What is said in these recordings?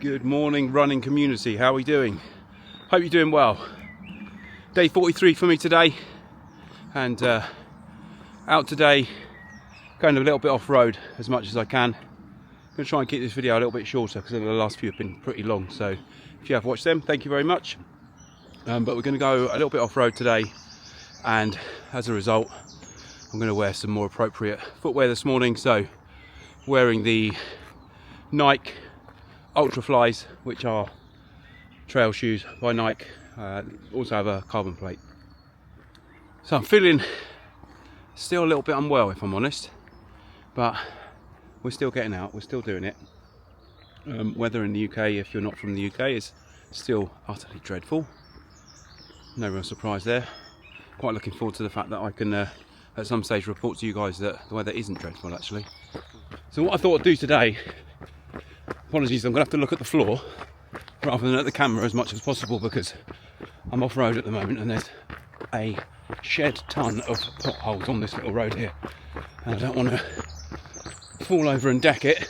Good morning, running community. How are we doing? Hope you're doing well. Day 43 for me today, and out today, going a little bit off-road as much as I can. I'm going to try and keep this video a little bit shorter because the last few have been pretty long, so if you have watched them, thank you very much. But we're going to go a little bit off-road today, and as a result, I'm going to wear some more appropriate footwear this morning. So wearing the Nike Ultra Flies, which are trail shoes by Nike, also have a carbon plate. So I'm feeling still a little bit unwell, if I'm honest, but we're still getting out, we're still doing it. Weather in the UK, if you're not from the UK, is still utterly dreadful. No real surprise there. Quite looking forward to the fact that I can at some stage report to you guys that the weather isn't dreadful actually. So what I thought I'd do today, apologies, I'm going to have to look at the floor rather than at the camera as much as possible because I'm off-road at the moment and there's a shed ton of potholes on this little road here, and I don't want to fall over and deck it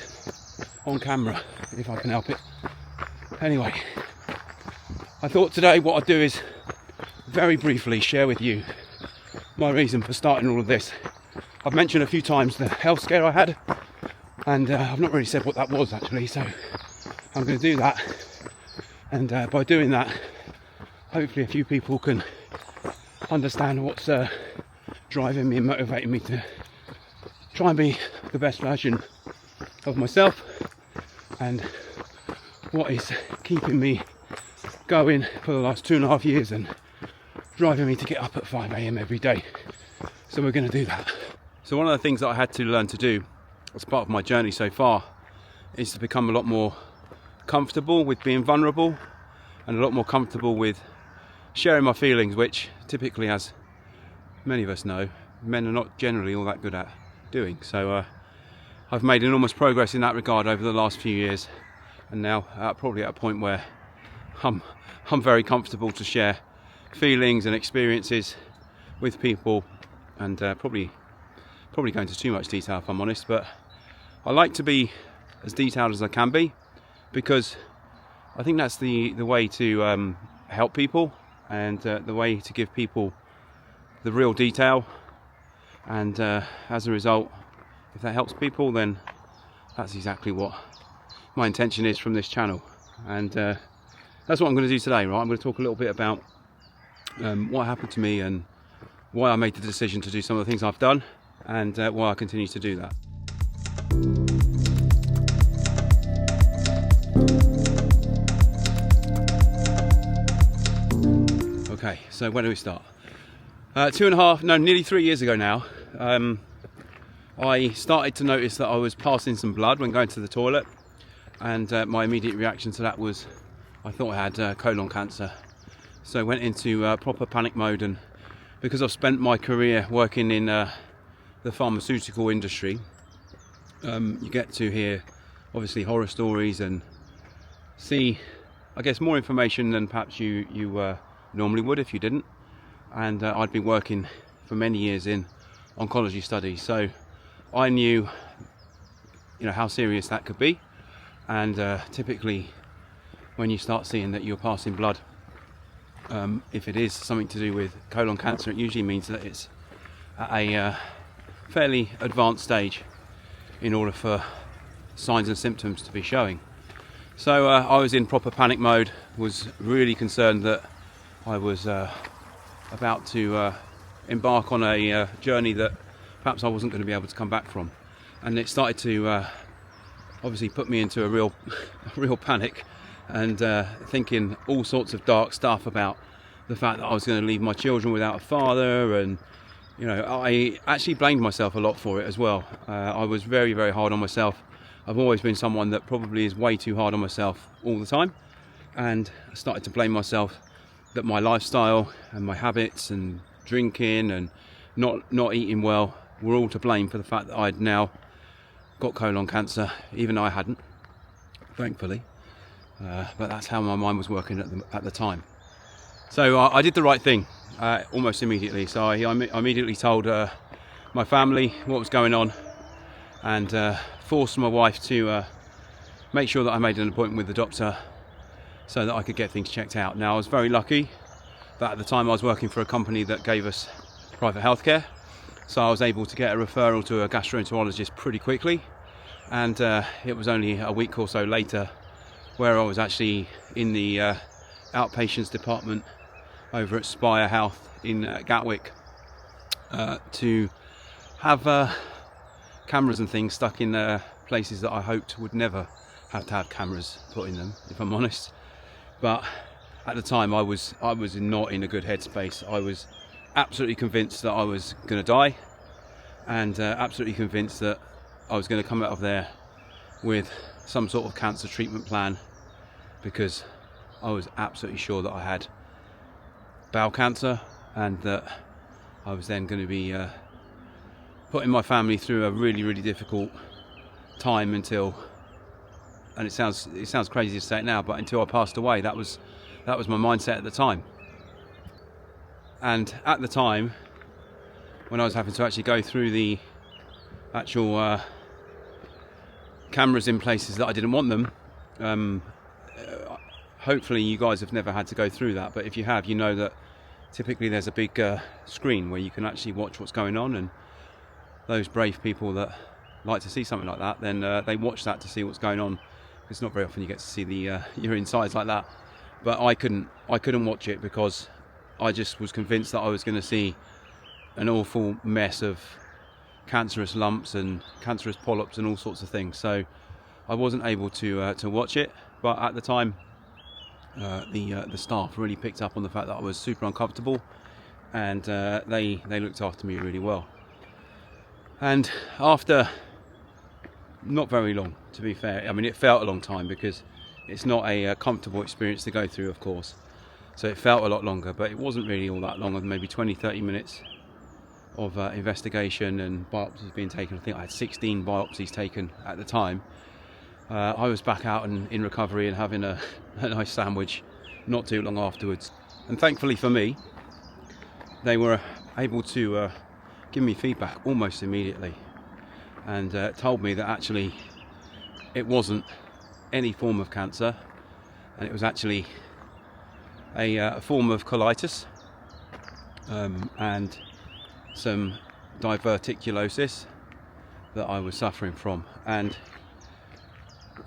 on camera if I can help it. Anyway, I thought today what I'd do is very briefly share with you my reason for starting all of this. I've mentioned a few times the health scare I had, and I've not really said what that was actually, so I'm going to do that, and by doing that hopefully a few people can understand what's driving me and motivating me to try and be the best version of myself, and what is keeping me going for the last 2.5 years and driving me to get up at 5 AM every day. So we're going to do that. So one of the things that I had to learn to do as part of my journey so far is to become a lot more comfortable with being vulnerable and a lot more comfortable with sharing my feelings, which typically, as many of us know, men are not generally all that good at doing. So I've made enormous progress in that regard over the last few years, and now probably at a point where I'm very comfortable to share feelings and experiences with people, and probably go into too much detail if I'm honest, but I like to be as detailed as I can be because I think that's the way to help people, and the way to give people the real detail, and as a result, if that helps people, then that's exactly what my intention is from this channel, and that's what I'm going to do today. Right, I'm going to talk a little bit about what happened to me and why I made the decision to do some of the things I've done, and why I continue to do that. Okay, so where do we start? Nearly 3 years ago now, I started to notice that I was passing some blood when going to the toilet, and my immediate reaction to that was I thought I had colon cancer. So I went into proper panic mode, and because I've spent my career working in the pharmaceutical industry, you get to hear obviously horror stories and see, I guess, more information than perhaps you normally would if you didn't. And I'd been working for many years in oncology studies, so I knew, how serious that could be. And typically, when you start seeing that you're passing blood, if it is something to do with colon cancer, it usually means that it's at a fairly advanced stage in order for signs and symptoms to be showing. So I was in proper panic mode, was really concerned that I was about to embark on a journey that perhaps I wasn't going to be able to come back from, and it started to obviously put me into a real panic, and thinking all sorts of dark stuff about the fact that I was going to leave my children without a father, and I actually blamed myself a lot for it as well. I was very, very hard on myself. I've always been someone that probably is way too hard on myself all the time, and I started to blame myself that my lifestyle and my habits and drinking and not eating well were all to blame for the fact that I'd now got colon cancer, even though I hadn't, thankfully. But that's how my mind was working at the time. So I did the right thing almost immediately. So I immediately told my family what was going on, and forced my wife to make sure that I made an appointment with the doctor so that I could get things checked out. Now, I was very lucky that at the time I was working for a company that gave us private healthcare, so I was able to get a referral to a gastroenterologist pretty quickly, and it was only a week or so later where I was actually in the outpatients department over at Spire Health in Gatwick to have cameras and things stuck in places that I hoped would never have to have cameras put in them, if I'm honest. But at the time I was not in a good headspace. I was absolutely convinced that I was going to die, and absolutely convinced that I was going to come out of there with some sort of cancer treatment plan, because I was absolutely sure that I had bowel cancer, and that I was then going to be putting my family through a really, really difficult time until, and it sounds crazy to say it now, but until I passed away. That was my mindset at the time. And at the time, when I was having to actually go through the actual cameras in places that I didn't want them, hopefully you guys have never had to go through that, but if you have, you know that typically there's a big screen where you can actually watch what's going on, and those brave people that like to see something like that, then they watch that to see what's going on. It's not very often you get to see the your insides like that, but I couldn't watch it, because I just was convinced that I was going to see an awful mess of cancerous lumps and cancerous polyps and all sorts of things. So I wasn't able to watch it. But at the time, the staff really picked up on the fact that I was super uncomfortable, and they looked after me really well. And after not very long, to be fair, I mean, it felt a long time, because it's not a comfortable experience to go through, of course, so it felt a lot longer, but it wasn't really all that long, maybe 20-30 minutes of investigation and biopsies being taken. I think I had 16 biopsies taken at the time. I was back out and in recovery and having a nice sandwich not too long afterwards, and thankfully for me, they were able to give me feedback almost immediately, and told me that actually it wasn't any form of cancer, and it was actually a form of colitis and some diverticulosis that I was suffering from. And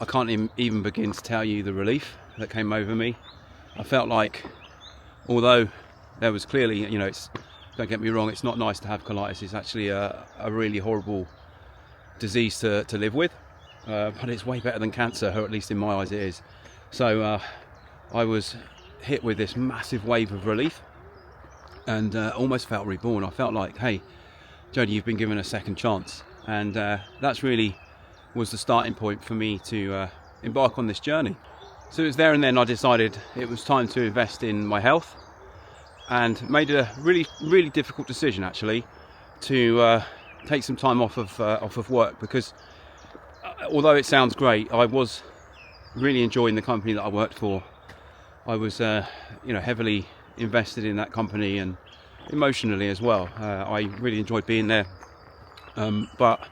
I can't even begin to tell you the relief that came over me. I felt like, although there was clearly, don't get me wrong, it's not nice to have colitis. It's actually a really horrible disease to live with, but it's way better than cancer, or at least in my eyes it is. So I was hit with this massive wave of relief, and almost felt reborn. I felt like, hey, Jodie, you've been given a second chance, and that's really was the starting point for me to embark on this journey. So it was there and then I decided it was time to invest in my health, and made a really, really difficult decision actually to take some time off of work, because although it sounds great, I was really enjoying the company that I worked for. I was heavily invested in that company, and emotionally as well. I really enjoyed being there, but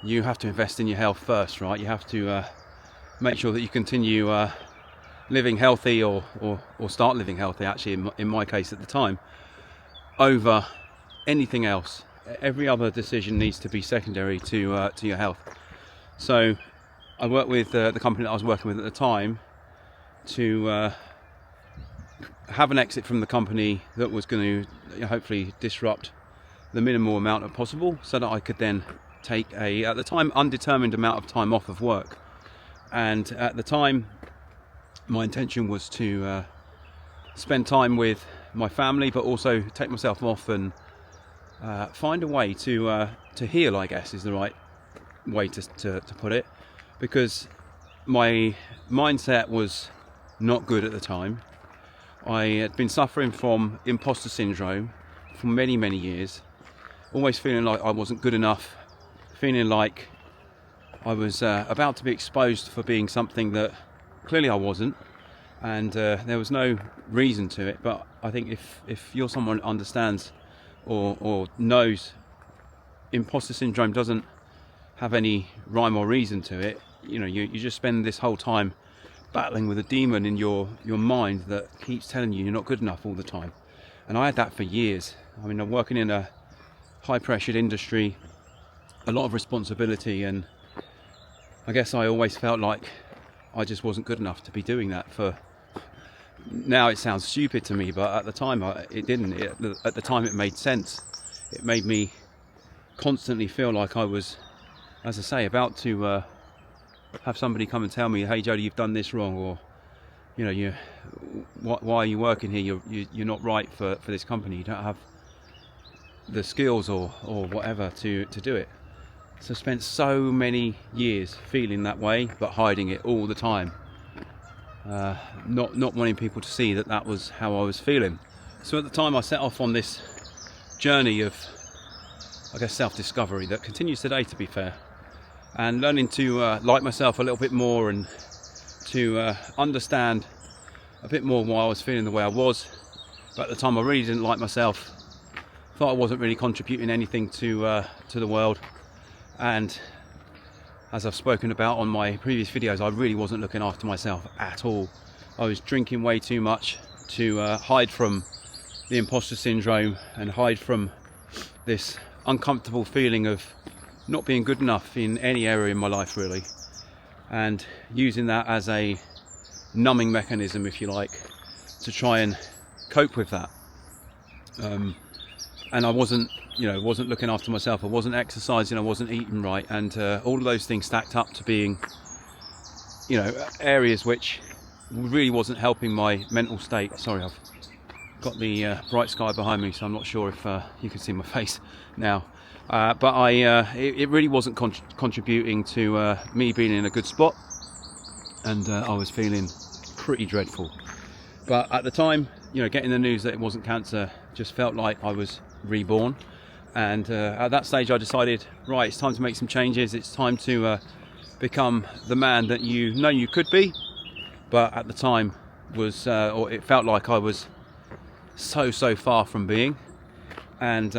you have to invest in your health first, right? You have to make sure that you continue living healthy, or start living healthy actually, in my case at the time, over anything else. Every other decision needs to be secondary to your health. So I worked with the company that I was working with at the time to have an exit from the company that was going to hopefully disrupt the minimal amount of possible, so that I could then take at the time, undetermined amount of time off of work. And at the time, my intention was to spend time with my family, but also take myself off and find a way to heal, I guess is the right way to put it, because my mindset was not good at the time. I had been suffering from imposter syndrome for many, many years, always feeling like I wasn't good enough, feeling like I was about to be exposed for being something that clearly I wasn't, and there was no reason to it. But I think if you're someone who understands or knows imposter syndrome doesn't have any rhyme or reason to it, you just spend this whole time battling with a demon in your mind that keeps telling you you're not good enough all the time. And I had that for years. I mean, I'm working in a high pressured industry, a lot of responsibility, and I guess I always felt like I just wasn't good enough to be doing that. Now it sounds stupid to me, but at the time it didn't. At the time it made sense. It made me constantly feel like I was, as I say, about to have somebody come and tell me, "Hey Jody, you've done this wrong," or why are you working here? You're not right for this company. You don't have the skills or whatever to do it. So I spent so many years feeling that way, but hiding it all the time. Not wanting people to see that was how I was feeling. So at the time I set off on this journey of, I guess, self-discovery that continues today, to be fair, and learning to like myself a little bit more and to understand a bit more why I was feeling the way I was. But at the time I really didn't like myself, thought I wasn't really contributing anything to the world, and as I've spoken about on my previous videos, I really wasn't looking after myself at all. I was drinking way too much to hide from the imposter syndrome and hide from this uncomfortable feeling of not being good enough in any area in my life, really, and using that as a numbing mechanism, if you like, to try and cope with that. And I wasn't looking after myself. I wasn't exercising. I wasn't eating right, and all of those things stacked up to being, areas which really wasn't helping my mental state. Sorry, I've got the bright sky behind me, so I'm not sure if you can see my face now. But it really wasn't contributing to me being in a good spot, and I was feeling pretty dreadful. But at the time, getting the news that it wasn't cancer just felt like I was reborn. And at that stage I decided, right, it's time to make some changes. It's time to become the man that you could be, but at the time was, or it felt like I was so far from being. And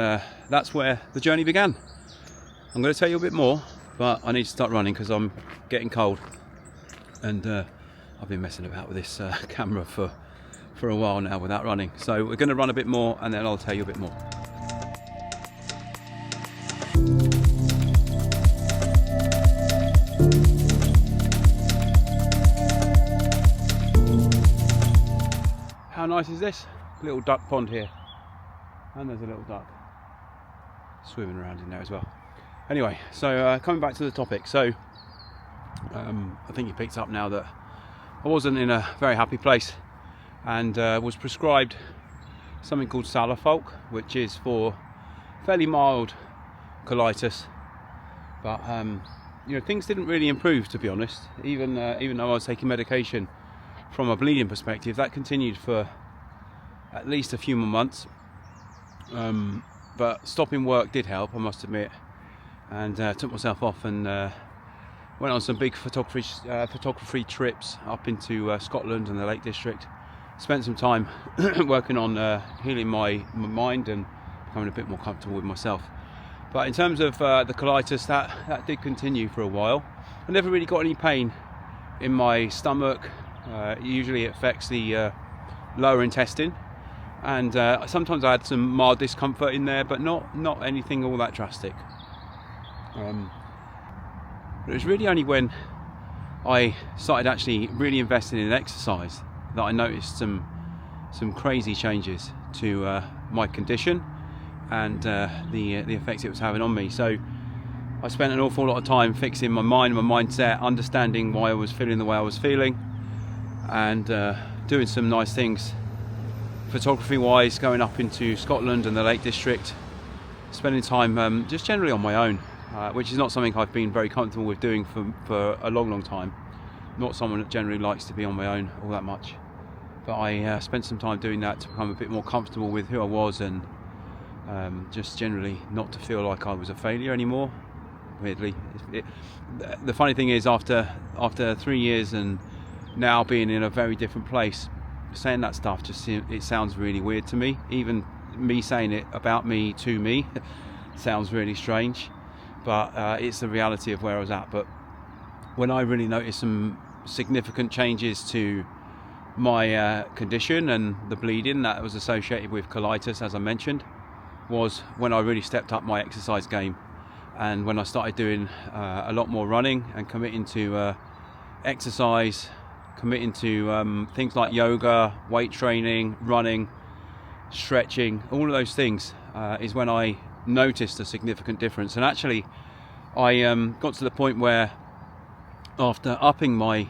that's where the journey began. I'm going to tell you a bit more, but I need to start running because I'm getting cold, and I've been messing about with this camera for a while now without running. So we're going to run a bit more, and then I'll tell you a bit more. How nice is this? Little duck pond here, and there's a little duck swimming around in there as well. Anyway, so coming back to the topic, so I think you picked up now that I wasn't in a very happy place, and was prescribed something called Salafolk, which is for fairly mild colitis. But things didn't really improve, to be honest. Even though I was taking medication from a bleeding perspective, that continued for at least a few more months. But stopping work did help, I must admit, and took myself off and went on some big photography trips up into Scotland and the Lake District. Spent some time working on healing my mind and becoming a bit more comfortable with myself. But in terms of the colitis, that did continue for a while. I never really got any pain in my stomach. Usually it affects the lower intestine, and sometimes I had some mild discomfort in there, but not anything all that drastic. But it was really only when I started actually really investing in exercise that I noticed some crazy changes to my condition and the effects it was having on me. So I spent an awful lot of time fixing my mind, my mindset, understanding why I was feeling the way I was feeling, and doing some nice things photography wise, going up into Scotland and the Lake District, spending time just generally on my own, which is not something I've been very comfortable with doing for a long time. Not someone that generally likes to be on my own all that much, but I spent some time doing that to become a bit more comfortable with who I was, and just generally not to feel like I was a failure anymore. Weirdly, the funny thing is, after 3 years and now being in a very different place, saying that stuff it sounds really weird to me. Even me saying it about me to me sounds really strange, but it's the reality of where I was at. But when I really noticed some significant changes to my condition and the bleeding that was associated with colitis, as I mentioned, was when I really stepped up my exercise game, and when I started doing a lot more running and committing to exercise, committing to things like yoga, weight training, running, stretching, all of those things, is when I noticed a significant difference. And actually I got to the point where, after upping my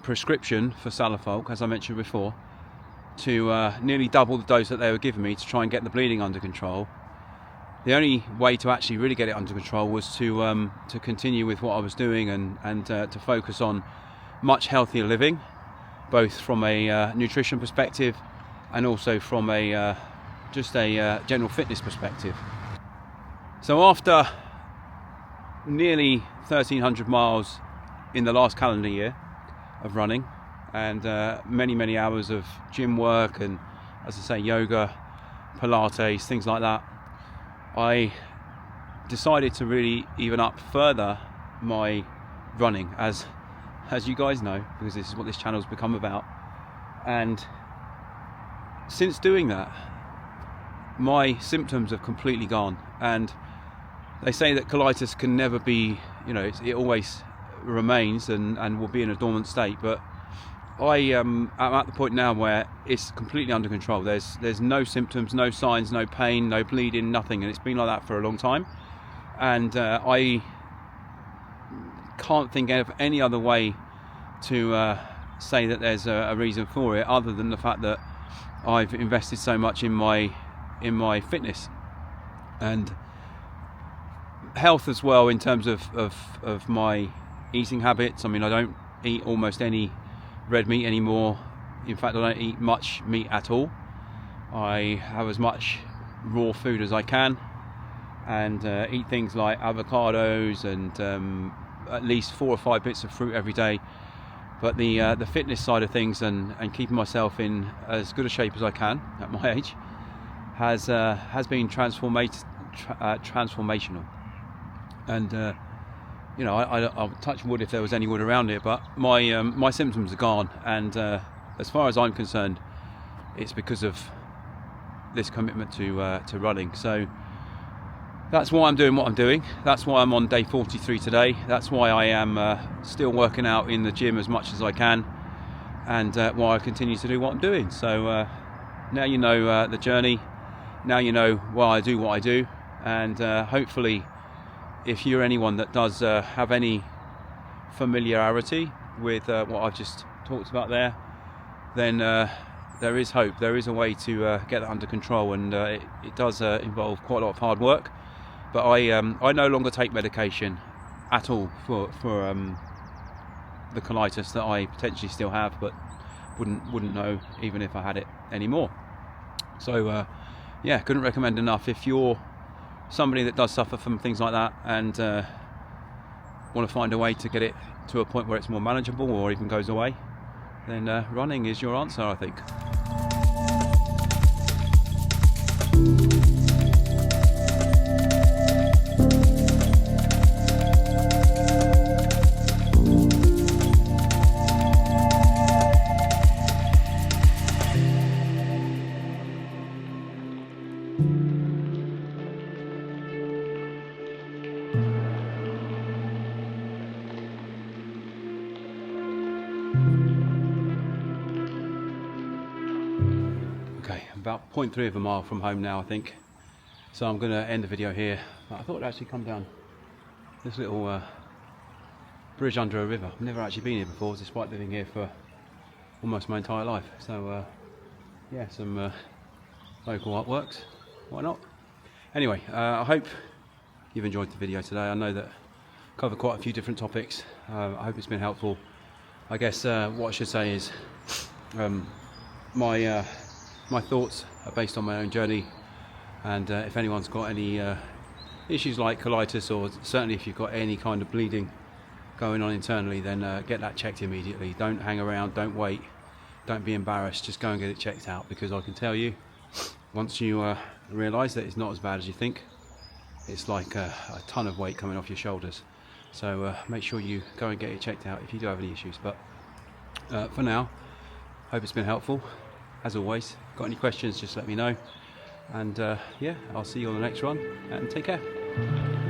prescription for Salifolk, as I mentioned before, to nearly double the dose that they were giving me to try and get the bleeding under control, the only way to actually really get it under control was to continue with what I was doing and to focus on much healthier living, both from a nutrition perspective and also from a just a general fitness perspective. So after nearly 1,300 miles in the last calendar year of running, and many hours of gym work and, as I say, yoga, Pilates, things like that, I decided to really even up further my running, as you guys know, because this is what this channel's become about. And since doing that, my symptoms have completely gone. And they say that colitis can never be, it always remains and will be in a dormant state, but I am at the point now where it's completely under control. There's no symptoms, no signs, no pain, no bleeding, nothing, and it's been like that for a long time. And I can't think of any other way to say that there's a reason for it, other than the fact that I've invested so much in my fitness and health as well, in terms of my eating habits. I mean, I don't eat almost any red meat anymore. In fact, I don't eat much meat at all. I have as much raw food as I can, and eat things like avocados and at least 4 or 5 bits of fruit every day. But the fitness side of things and keeping myself in as good a shape as I can at my age has been transformational. And I'll touch wood if there was any wood around it, but my symptoms are gone, and as far as I'm concerned, it's because of this commitment to running. So that's why I'm doing what I'm doing. That's why I'm on day 43 today. That's why I am still working out in the gym as much as I can, and why I continue to do what I'm doing. So now you know the journey. Now you know why I do what I do, and hopefully, if you're anyone that does have any familiarity with what I've just talked about there, then there is hope. There is a way to get that under control, and it does involve quite a lot of hard work. But I no longer take medication at all for the colitis that I potentially still have, but wouldn't know even if I had it anymore. So yeah, couldn't recommend enough. If you're somebody that does suffer from things like that and want to find a way to get it to a point where it's more manageable or even goes away, then running is your answer, I think. Okay, about 0.3 of a mile from home now, I think. So I'm going to end the video here. But I thought I'd actually come down this little bridge under a river. I've never actually been here before, despite living here for almost my entire life. So yeah, some local artworks. Why not? Anyway, I hope you've enjoyed the video today. I know that I covered quite a few different topics. I hope it's been helpful. I guess what I should say is my thoughts are based on my own journey, and if anyone's got any issues like colitis, or certainly if you've got any kind of bleeding going on internally, then get that checked immediately. Don't hang around, don't wait, don't be embarrassed, just go and get it checked out, because I can tell you, once you realise that it's not as bad as you think, it's like a ton of weight coming off your shoulders, So make sure you go and get it checked out if you do have any issues. But for now, hope it's been helpful. As always, got any questions, just let me know. And yeah, I'll see you on the next one, and take care.